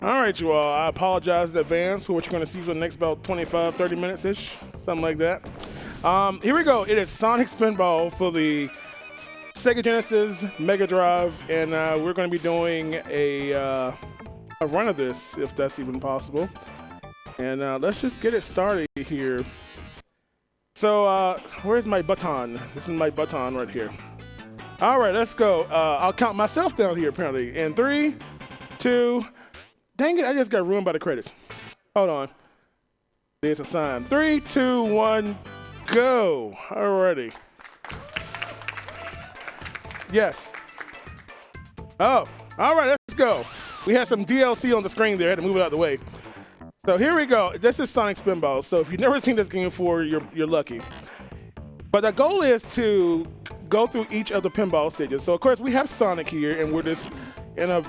All right, you all. I apologize in advance for what you're going to see for the next about 25, 30 minutes-ish, something like that. Here we go. It is Sonic Spinball for the Sega Genesis, Mega Drive, and we're going to be doing a run of this, if that's even possible. And let's just get it started here. So where's my button? This is my button right here. All right, let's go. I'll count myself down here, apparently. In 3, 2, dang it, I just got ruined by the credits. Hold on. There's a sign. 3, 2, 1, go. Alrighty. Yes. Oh, all right, let's go. We had some DLC on the screen there. I had to move it out of the way. So here we go. This is Sonic Spinball. So if you've never seen this game before, you're lucky. But the goal is to go through each of the pinball stages. So of course we have Sonic here, and we're just in a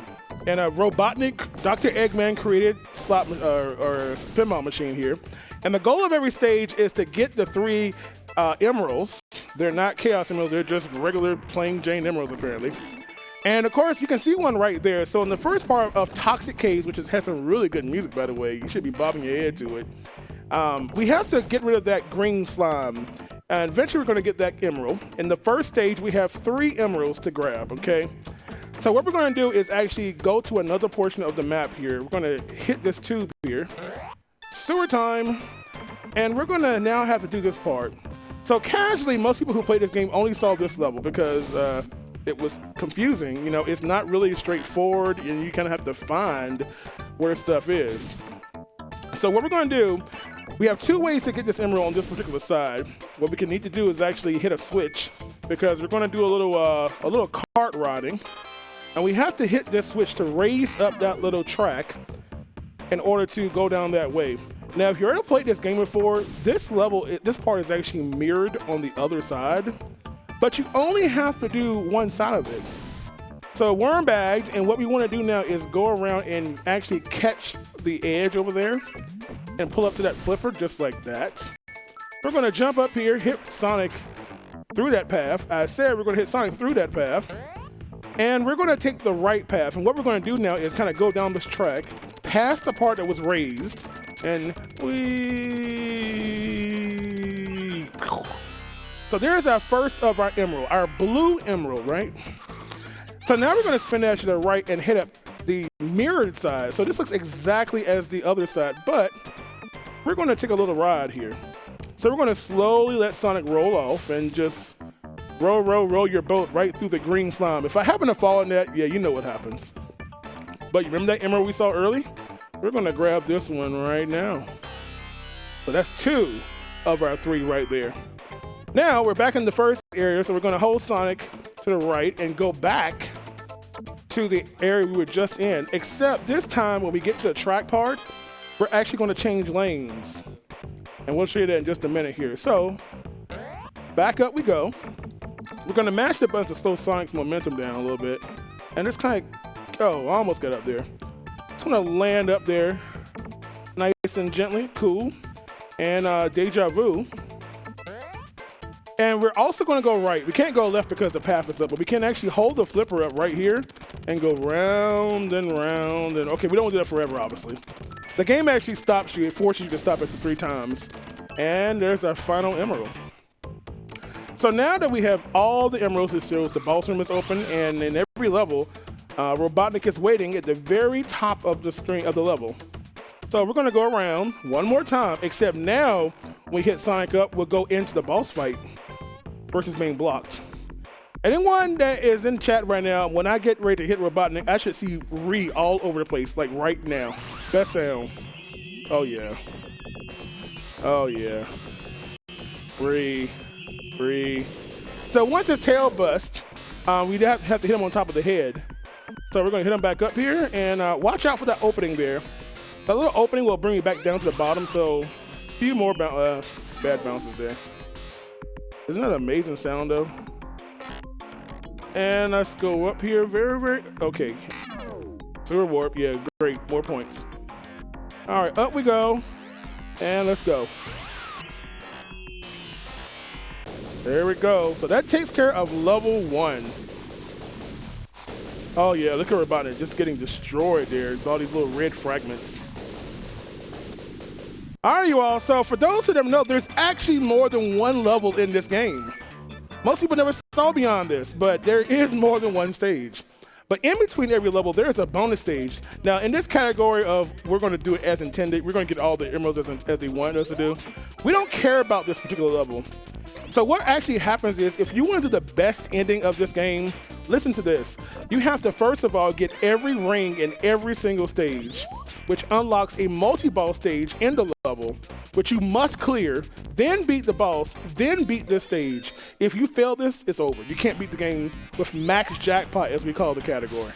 Robotnik Dr. Eggman created slot or pinball machine here. And the goal of every stage is to get the 3 emeralds. They're not Chaos Emeralds, they're just regular plain Jane Emeralds apparently. And of course you can see one right there. So in the first part of Toxic Caves, which has some really good music by the way, you should be bobbing your head to it. We have to get rid of that green slime. And eventually we're gonna get that emerald. In the first stage, we have 3 emeralds to grab, okay? So what we're gonna do is actually go to another portion of the map here. We're gonna hit this tube here. Sewer time. And we're gonna now have to do this part. So casually, most people who play this game only saw this level because it was confusing. You know, it's not really straightforward and you kind of have to find where stuff is. So what we're gonna do, we have 2 ways to get this emerald on this particular side. What we need to do is actually hit a switch because we're gonna do a little cart riding. And we have to hit this switch to raise up that little track in order to go down that way. Now, if you ever played this game before, this part is actually mirrored on the other side, but you only have to do one side of it. So worm bagged, and what we want to do now is go around and actually catch the edge over there and pull up to that flipper just like that. We're going to jump up here, hit Sonic through that path. I said we're going to hit Sonic through that path. And we're going to take the right path. And what we're going to do now is kind of go down this track, past the part that was raised, and so there's our first of our emerald, our blue emerald, right? So now we're going to spin that to the right and hit up the mirrored side. So this looks exactly as the other side, but we're going to take a little ride here. So we're going to slowly let Sonic roll off and just roll your boat right through the green slime. If I happen to fall in that, yeah, you know what happens. But you remember that emerald we saw early? We're going to grab this one right now. So that's 2 of our 3 right there. Now we're back in the first area, so we're going to hold Sonic to the right and go back to the area we were just in, except this time when we get to the track part, we're actually going to change lanes. And we'll show you that in just a minute here. So back up we go. We're going to mash the buttons to slow Sonic's momentum down a little bit. And just kind of, oh, I almost got up there. Just going to land up there nice and gently, cool. And deja vu. And we're also going to go right. We can't go left because the path is up, but we can actually hold the flipper up right here and go round and round. And okay, we don't do that forever, obviously. The game actually stops you. It forces you to stop after 3 times. And there's our final emerald. So now that we have all the emeralds, it shows the boss room is open, and in every level, Robotnik is waiting at the very top of the screen of the level. So we're going to go around one more time, except now when we hit Sonic up, we'll go into the boss fight versus being blocked. Anyone that is in chat right now, when I get ready to hit Robotnik, I should see Ree all over the place, like right now. Best sound. Oh yeah. Oh yeah. Ree. So once his tail busts, we'd have to hit him on top of the head. So we're going to hit him back up here, and watch out for that opening there. That little opening will bring you back down to the bottom, so a few more bad bounces there. Isn't that an amazing sound though? And let's go up here, very, okay. Sewer warp, yeah, great, more points. All right, up we go, and let's go. There we go. So that takes care of level 1. Oh yeah, look at Robotnik just getting destroyed there. It's all these little red fragments. All right, you all. So for those who don't know, there's actually more than one level in this game. Most people never saw beyond this, but there is more than one stage. But in between every level, there's a bonus stage. Now, in this category of we're going to do it as intended, we're going to get all the emeralds as they want us to do. We don't care about this particular level. So what actually happens is if you want to do the best ending of this game, listen to this. You have to, first of all, get every ring in every single stage, which unlocks a multi-ball stage in the level, which you must clear, then beat the boss, then beat this stage. If you fail this, it's over. You can't beat the game with max jackpot, as we call the category.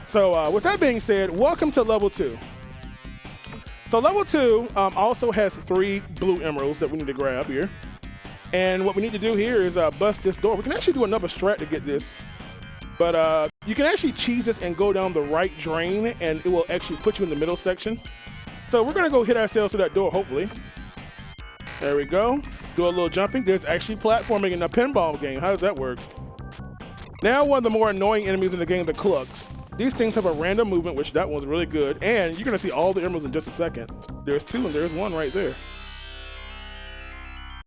So with that being said, welcome to level 2. So level 2 also has 3 blue emeralds that we need to grab here. And what we need to do here is bust this door. We can actually do another strat to get this. But you can actually cheese this and go down the right drain, and it will actually put you in the middle section. So we're going to go hit ourselves through that door, hopefully. There we go. Do a little jumping. There's actually platforming in a pinball game. How does that work? Now one of the more annoying enemies in the game, the Clucks. These things have a random movement, which that one's really good. And you're going to see all the emeralds in just a second. There's 2 and there's 1 right there.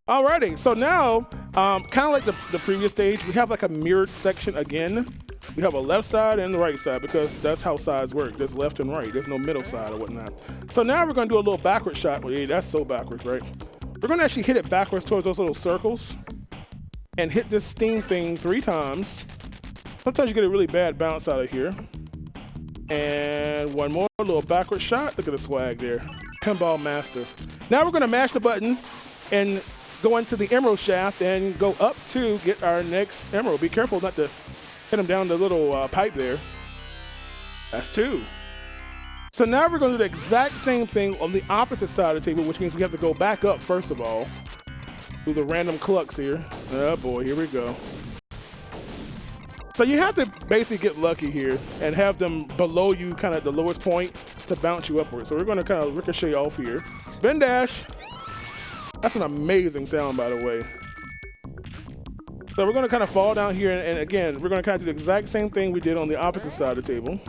Alrighty, so now, kind of like the previous stage, we have like a mirrored section again. We have a left side and the right side because that's how sides work. There's left and right. There's no middle side or whatnot. So now we're going to do a little backward shot. Well, yeah, that's so backwards, right? We're going to actually hit it backwards towards those little circles and hit this steam thing 3 times. Sometimes you get a really bad bounce out of here. And one more, little backward shot. Look at the swag there. Pinball master. Now we're going to mash the buttons and go into the emerald shaft and go up to get our next emerald. Be careful not to hit them down the little pipe there. That's 2. So now we're going to do the exact same thing on the opposite side of the table, which means we have to go back up first of all through the random clucks here. Oh boy, here we go. So you have to basically get lucky here and have them below you, kind of at the lowest point, to bounce you upward. So we're going to kind of ricochet off here. Spin dash. That's an amazing sound, by the way. So we're going to kind of fall down here, and again, we're going to kind of do the exact same thing we did on the opposite side of the table.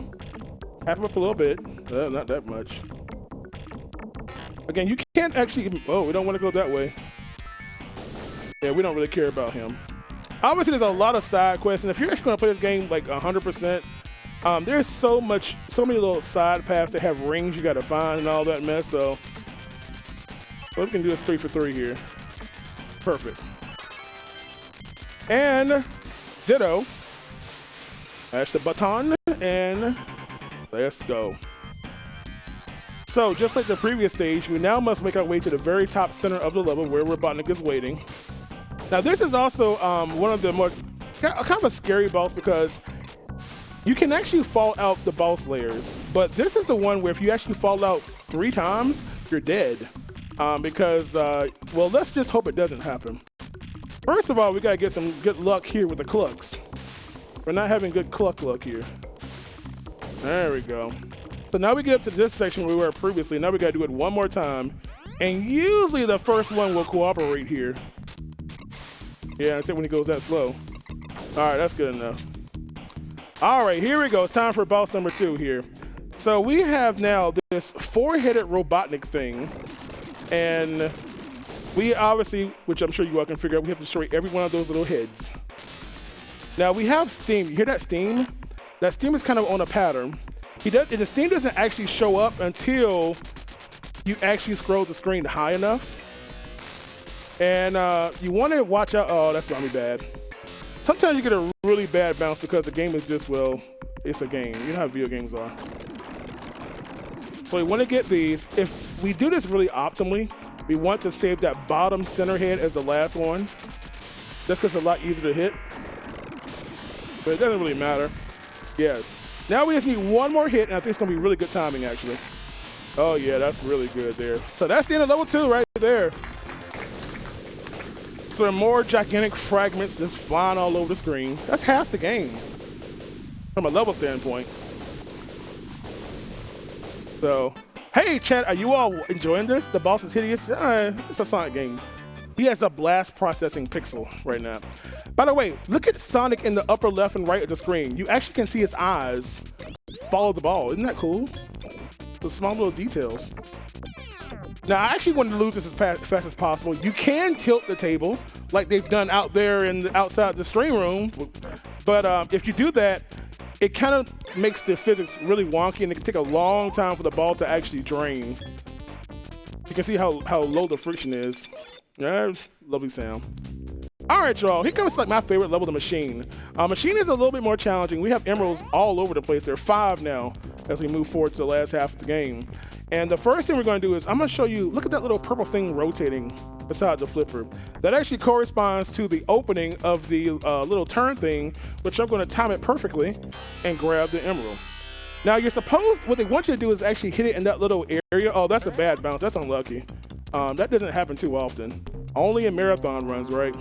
Tap up a little bit. Not that much. Again, you can't actually... Oh, we don't want to go that way. Yeah, we don't really care about him. Obviously, there's a lot of side quests, and if you're actually going to play this game like 100%, there's so many little side paths that have rings you got to find and all that mess, so... we can do this 3 for 3 here. Perfect. And ditto. Mash the button and let's go. So just like the previous stage, we now must make our way to the very top center of the level where Robotnik is waiting. Now this is also one of the more kind of a scary boss because you can actually fall out the boss layers, but this is the one where if you actually fall out 3 times, you're dead. Because, well, let's just hope it doesn't happen. First of all, we gotta get some good luck here with the clucks. We're not having good cluck luck here. There we go. So now we get up to this section where we were previously. Now we gotta do it one more time. And usually the first one will cooperate here. Yeah, except when he goes that slow. All right, that's good enough. All right, here we go. It's time for boss number 2 here. So we have now this 4-headed Robotnik thing. And we obviously, which I'm sure you all can figure out, we have to destroy every one of those little heads. Now we have steam. You hear that steam? That steam is kind of on a pattern. The steam doesn't actually show up until you actually scroll the screen high enough. And you want to watch out. Oh, that's not me bad. Sometimes you get a really bad bounce because the game is just, well, it's a game. You know how video games are. So we want to get these. If we do this really optimally, we want to save that bottom center head as the last one. Just because it's a lot easier to hit. But it doesn't really matter. Yeah. Now we just need one more hit, and I think it's going to be really good timing, actually. Oh, yeah, that's really good there. So that's the end of level 2 right there. So more gigantic fragments just flying all over the screen. That's half the game from a level standpoint. So, hey, chat, are you all enjoying this? The boss is hideous. It's a Sonic game. He has a blast processing pixel right now. By the way, look at Sonic in the upper left and right of the screen. You actually can see his eyes follow the ball. Isn't that cool? The small little details. Now, I actually wanted to lose this as fast as possible. You can tilt the table like they've done out there outside the stream room. But if you do that, it kind of makes the physics really wonky, and it can take a long time for the ball to actually drain. You can see how low the friction is. Yeah, lovely sound. All right, y'all, here comes like my favorite level, the machine. Machine is a little bit more challenging. We have emeralds all over the place. There are 5 now as we move forward to the last half of the game. And the first thing we're going to do is I'm going to show you, look at that little purple thing rotating beside the flipper. That actually corresponds to the opening of the little turn thing, which I'm going to time it perfectly and grab the emerald. Now, you're supposed, what they want you to do is actually hit it in that little area. Oh, that's a bad bounce. That's unlucky. That doesn't happen too often. Only in marathon runs, right?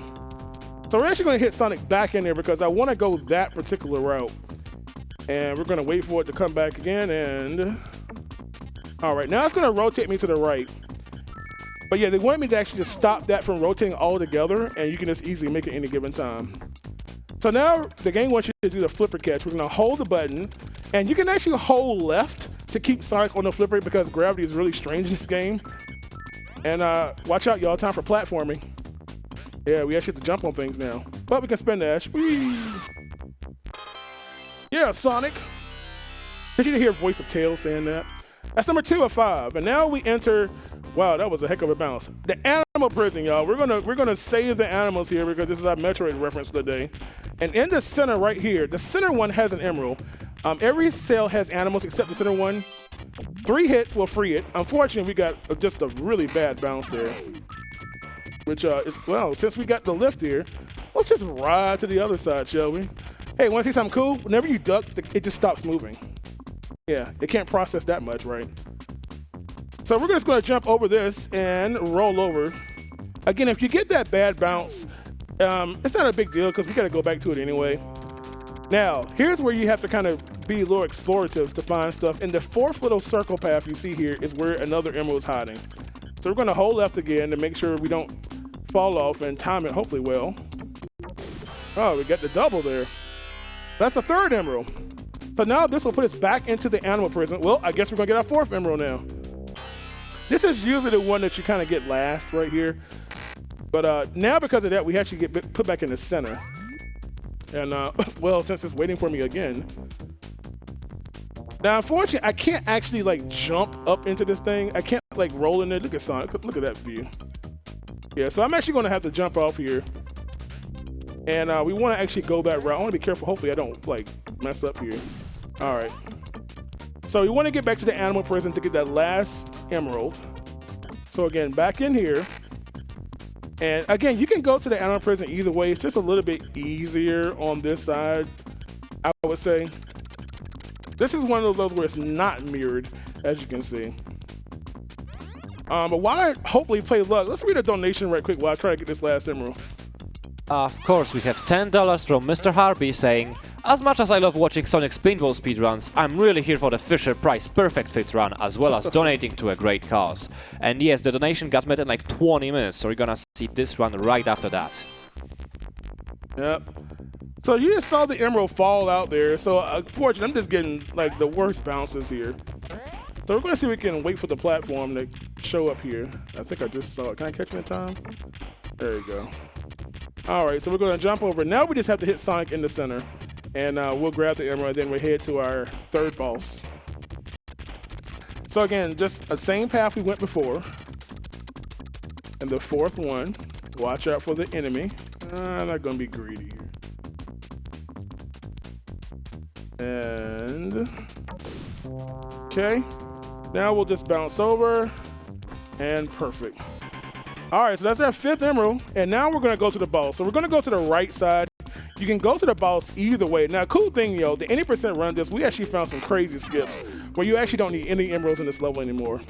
So we're actually going to hit Sonic back in there because I want to go that particular route. And we're going to wait for it to come back again. And all right, now it's going to rotate me to the right. But yeah, they wanted me to actually just stop that from rotating all together, and you can just easily make it any given time. So now the game wants you to do the flipper catch. We're going to hold the button, and you can actually hold left to keep Sonic on the flipper because gravity is really strange in this game. And watch out, y'all, time for platforming. Yeah, we actually have to jump on things now. But we can spin dash. Whee! Yeah, Sonic. Did you hear voice of Tails saying that? That's number 2 of 5. And now we enter, wow, that was a heck of a bounce. The animal prison, y'all. We're gonna save the animals here because this is our Metroid reference for the day. And in the center right here, the center one has an emerald. Every cell has animals except the center one. 3 hits will free it. Unfortunately, we got just a really bad bounce there. Which is, well, since we got the lift here, let's just ride to the other side, shall we? Hey, want to see something cool? Whenever you duck, it just stops moving. Yeah, it can't process that much, right? So we're just going to jump over this and roll over. Again, if you get that bad bounce, it's not a big deal because we got to go back to it anyway. Now, here's where you have to kind of be a little explorative to find stuff. And the 4th little circle path you see here is where another emerald is hiding. So we're going to hold left again to make sure we don't fall off and time it hopefully well. Oh, we got the double there. That's the 3rd emerald. So now this will put us back into the animal prison. Well, I guess we're going to get our 4th emerald now. This is usually the one that you kind of get last right here. But now because of that, we actually get put back in the center. And, well, since it's waiting for me again. Now, unfortunately, I can't actually, like, jump up into this thing. I can't, like, roll in there. Look at Sonic. Look at that view. Yeah, so I'm actually going to have to jump off here. And we want to actually go that route. I want to be careful. Hopefully, I don't, like, mess up here. All right. So we want to get back to the animal prison to get that last emerald. So, again, back in here. And, again, you can go to the animal prison either way. It's just a little bit easier on this side, I would say. This is one of those where it's not mirrored, as you can see. But while I hopefully play luck, let's read a donation right quick while I try to get this last emerald. Of course, we have $10 from Mr. Harvey saying, as much as I love watching Sonic Spinball speedruns, I'm really here for the Fisher Price Perfect Fit run, as well as donating to a great cause. And yes, the donation got met in like 20 minutes, so we're gonna see this run right after that. Yep. So you just saw the emerald fall out there, so unfortunately I'm just getting like the worst bounces here. So we're gonna see if we can wait for the platform to show up here. I think I just saw it. Can I catch it in time? There you go. All right, so we're gonna jump over. Now we just have to hit Sonic in the center, and we'll grab the emerald, and then we'll head to our 3rd boss. So again, just the same path we went before. And the 4th one, watch out for the enemy. I'm not gonna be greedy here. And, okay. Now we'll just bounce over, and perfect. All right, so that's our 5th emerald, and now we're gonna go to the boss. So we're gonna go to the right side. You can go to the boss either way. Now, cool thing, yo, the 80% run this, we actually found some crazy skips where you actually don't need any emeralds in this level anymore.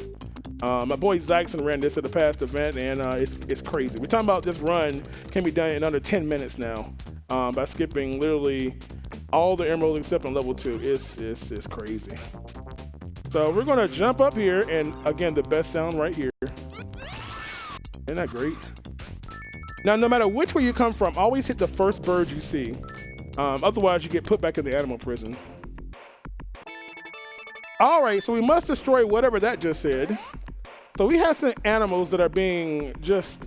My boy Zyxon ran this at the past event, and it's crazy. We're talking about this run can be done in under 10 minutes now by skipping literally all the emeralds except on level 2. It's crazy. So we're gonna jump up here, and again, the best sound right here. Isn't that great? Now, no matter which way you come from, always hit the first bird you see. Otherwise, you get put back in the animal prison. All right, so we must destroy whatever that just said. So we have some animals that are being just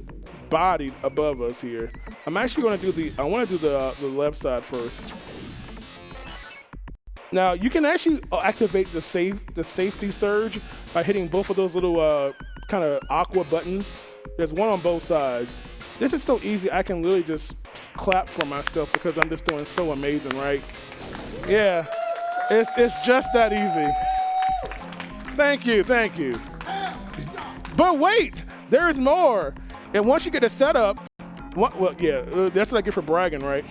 bodied above us here. I'm actually going to do I want to do the left side first. Now, you can actually activate the safety surge by hitting both of those little kind of aqua buttons. There's one on both sides. This is so easy, I can literally just clap for myself because I'm just doing so amazing, right? Yeah, it's just that easy. Thank you, thank you. But wait, there is more. And once you get it set up, well, yeah, that's what I get for bragging, right?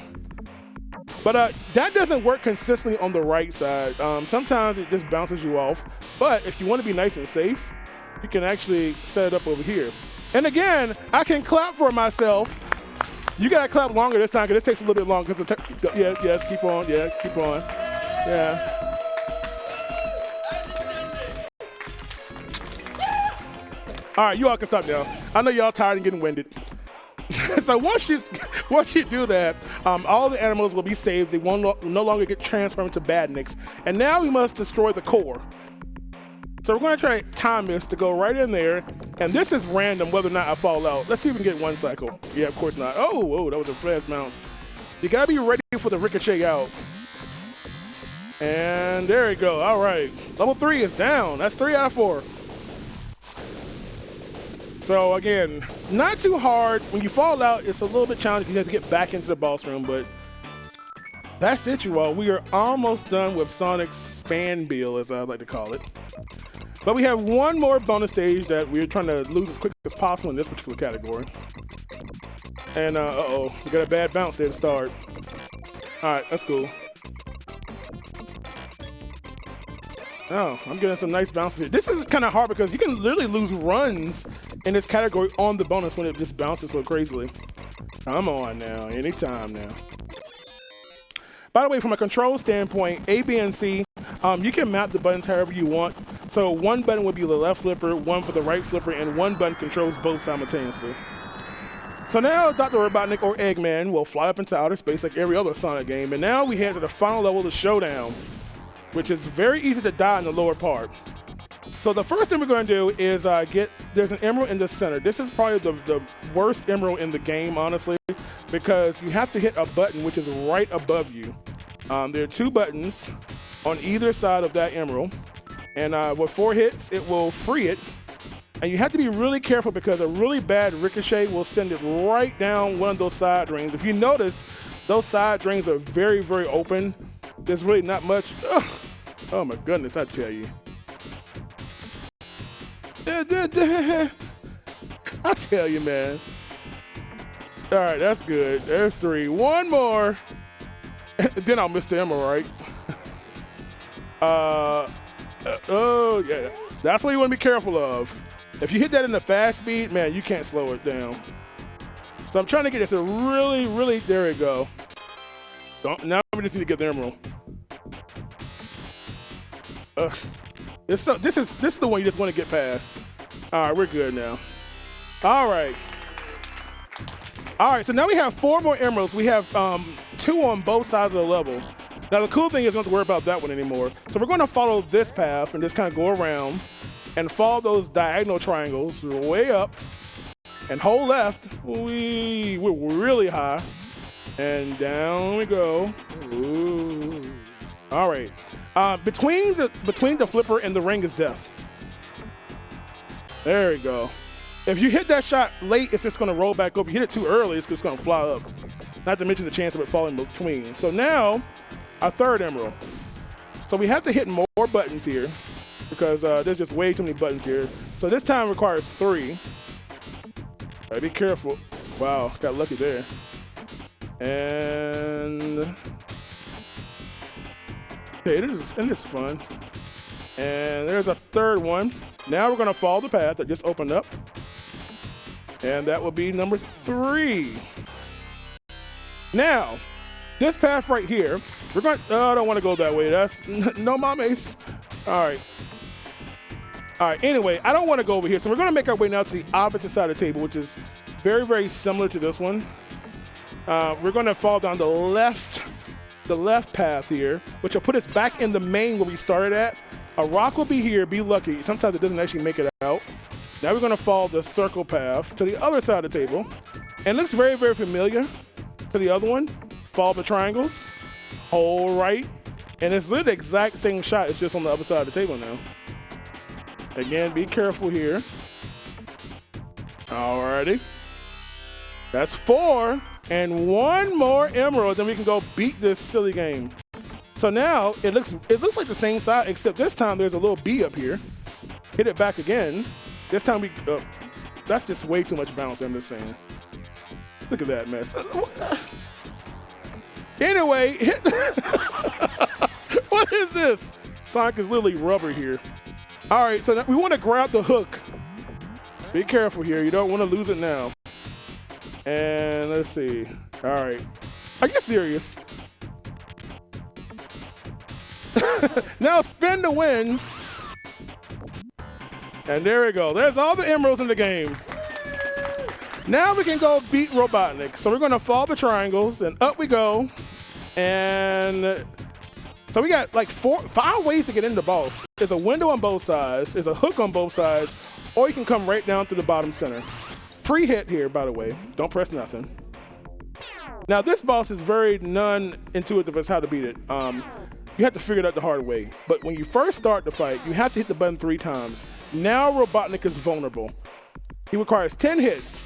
But that doesn't work consistently on the right side. Sometimes it just bounces you off. But if you want to be nice and safe, you can actually set it up over here. And again, I can clap for myself. You gotta clap longer this time because this takes a little bit longer. Yes, keep on, keep on. Yeah. All right, you all can stop now. I know y'all tired and getting winded. So once you do that, all the animals will be saved. They will no longer get transformed into badniks. And now we must destroy the core. So we're going to try to time this to go right in there. And this is random whether or not I fall out. Let's see if we can get one cycle. Yeah, of course not. Oh, that was a fast bounce. You got to be ready for the ricochet out. And there we go. All right. Level 3 is down. That's 3 out of 4. So again, not too hard. When you fall out, it's a little bit challenging. You have to get back into the boss room, but that's it, you all. We are almost done with Sonic's Spinball, as I like to call it. But we have one more bonus stage that we're trying to lose as quick as possible in this particular category. And uh-oh, we got a bad bounce there to start. All right, that's cool. Oh, I'm getting some nice bounces here. This is kind of hard because you can literally lose runs in this category on the bonus when it just bounces so crazily. Come on now, anytime now. By the way, from a control standpoint, A, B, and C, you can map the buttons however you want. So one button would be the left flipper, one for the right flipper, and one button controls both simultaneously. So now Dr. Robotnik or Eggman will fly up into outer space like every other Sonic game. And now we head to the final level, the Showdown, which is very easy to die in the lower part. So the first thing we're going to do is there's an emerald in the center. This is probably the worst emerald in the game, honestly, because you have to hit a button which is right above you. There are 2 buttons on either side of that emerald. And with 4 hits, it will free it. And you have to be really careful because a really bad ricochet will send it right down one of those side drains. If you notice, those side drains are very, very open. There's really not much. Ugh. Oh my goodness, I tell you. I tell you, man. All right, that's good. There's 3. One more. Then I'll miss the emerald, right? Oh, yeah. That's what you want to be careful of. If you hit that in the fast speed, man, you can't slow it down. So I'm trying to get this a really, there we go. Now we just need to get the emerald. This is the one you just want to get past. All right, we're good now. All right, so now we have 4 more emeralds. We have 2 on both sides of the level. Now the cool thing is we don't have to worry about that one anymore. So we're going to follow this path and just kind of go around and follow those diagonal triangles way up and hold left. We're really high. And down we go. Ooh. All right. Between the flipper and the ring is death. There we go. If you hit that shot late, it's just going to roll back over. If you hit it too early, it's just going to fly up. Not to mention the chance of it falling between. So now, our 3rd emerald. So we have to hit more buttons here because there's just way too many buttons here. So this time requires 3. Right, be careful. Wow, got lucky there. And okay, this is fun. And there's a 3rd one. Now we're gonna follow the path that just opened up. And that will be number 3. Now, this path right here, we're going I don't want to go that way. That's no mames. All right, anyway, I don't want to go over here. So we're gonna make our way now to the opposite side of the table, which is very, very similar to this one. We're going to fall down the left path here, which will put us back in the main where we started at. A rock will be here, be lucky. Sometimes it doesn't actually make it out. Now we're going to follow the circle path to the other side of the table. And it looks very, very familiar to the other one. Follow the triangles, hold right. And it's literally the exact same shot, it's just on the other side of the table now. Again, be careful here. Alrighty. That's 4, and 1 more emerald, then we can go beat this silly game. So now it looks like the same side, except this time there's a little B up here. Hit it back again. This time we, that's just way too much bounce, I'm just saying. Look at that mess. Anyway, what is this? Sonic is literally rubber here. All right, so we want to grab the hook. Be careful here, you don't want to lose it now. And let's see. All right. Are you serious? Now spin to win. And there we go. There's all the emeralds in the game. Now we can go beat Robotnik. So we're going to follow the triangles and up we go. And so we got like 5 ways to get into the boss. There's a window on both sides. There's a hook on both sides. Or you can come right down to the bottom center. Free hit here, by the way. Don't press nothing. Now, this boss is very non-intuitive as how to beat it. You have to figure it out the hard way. But when you first start the fight, you have to hit the button 3 times. Now, Robotnik is vulnerable. He requires 10 hits.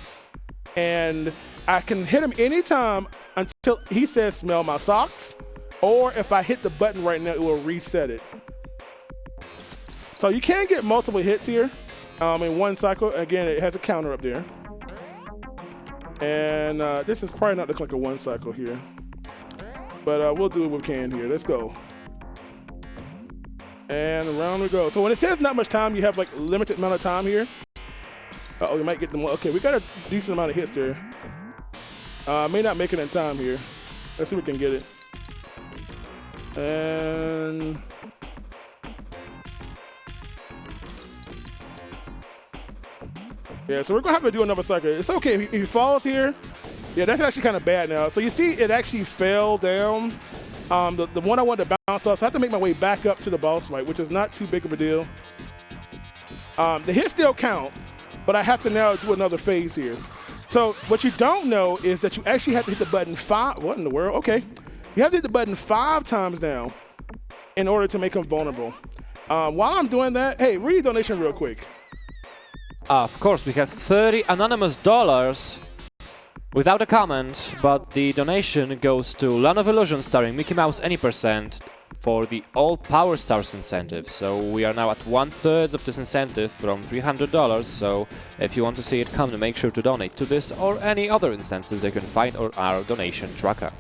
And I can hit him anytime until he says, smell my socks. Or if I hit the button right now, it will reset it. So you can get multiple hits here in one cycle. Again, it has a counter up there. And this is probably not looking like a 1 cycle here. But we'll do what we can here. Let's go. And around we go. So when it says not much time, you have like a limited amount of time here. Uh-oh, you might get them. Okay, we got a decent amount of hits there. May not make it in time here. Let's see if we can get it. And yeah, so we're gonna have to do another cycle. It's okay if he falls here. Yeah, that's actually kind of bad now. So you see, it actually fell down. The one I wanted to bounce off, so I have to make my way back up to the boss fight, which is not too big of a deal. The hits still count, but I have to now do another phase here. So what you don't know is that you actually have to hit the button 5. What in the world? Okay. You have to hit the button 5 times now in order to make him vulnerable. While I'm doing that, hey, read the donation real quick. Of course, we have 30 anonymous dollars without a comment, but the donation goes to Land of Illusion starring Mickey Mouse Any Percent for the All Power Stars incentive. So we are now at 1/3 of this incentive from $300. So if you want to see it come, make sure to donate to this or any other incentives you can find on our donation tracker.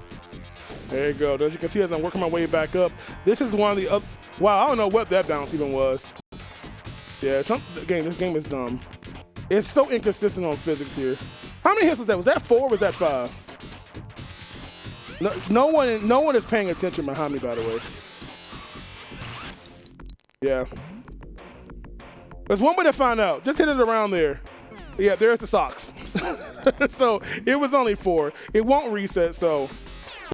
There you go. As you can see, as I'm working my way back up, this is one of the other. Wow, I don't know what that bounce even was. Yeah, this game is dumb. It's so inconsistent on physics here. How many hits was that? Was that 4 or was that 5? No one is paying attention behind me, by the way. Yeah. There's one way to find out. Just hit it around there. Yeah, there's the socks. So it was only 4. It won't reset, so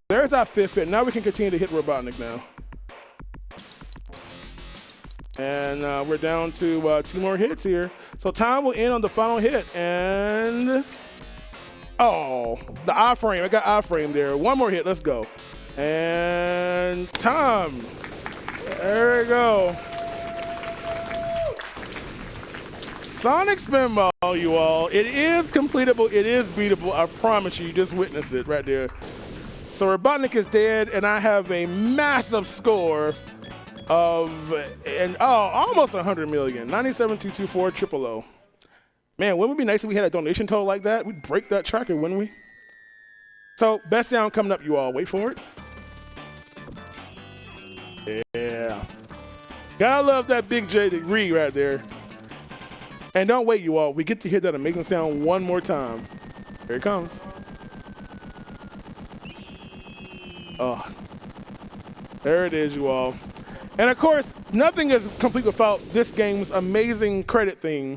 there's our 5th hit. Now we can continue to hit Robotnik now. And we're down to 2 more hits here. So time will end on the final hit. And oh, the iframe. I got iframe there. 1 more hit. Let's go. And time. There we go. Sonic Spinball, you all. It is completable. It is beatable. I promise you. You just witnessed it right there. So Robotnik is dead, and I have a massive score of almost 100 million. 97,224 triple O. Man, wouldn't it be nice if we had a donation total like that? We'd break that tracker, wouldn't we? So best sound coming up, you all. Wait for it. Yeah. Gotta love that Big J degree right there. And don't wait, you all. We get to hear that amazing sound one more time. Here it comes. Oh, there it is, you all. And of course, nothing is complete without this game's amazing credit theme.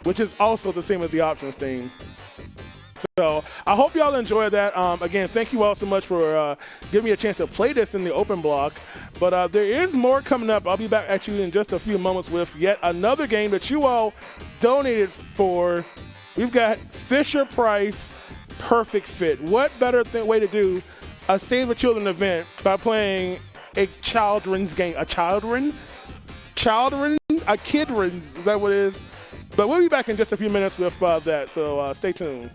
which is also the same as the options theme. So I hope y'all enjoyed that. Again, thank you all so much for giving me a chance to play this in the open block. But there is more coming up. I'll be back at you in just a few moments with yet another game that you all donated for. We've got Fisher-Price Perfect Fit. What better way to do a Save the Children event by playing a children's game? A children? Children? A kidren's, is that what it is? But we'll be back in just a few minutes with that, so stay tuned.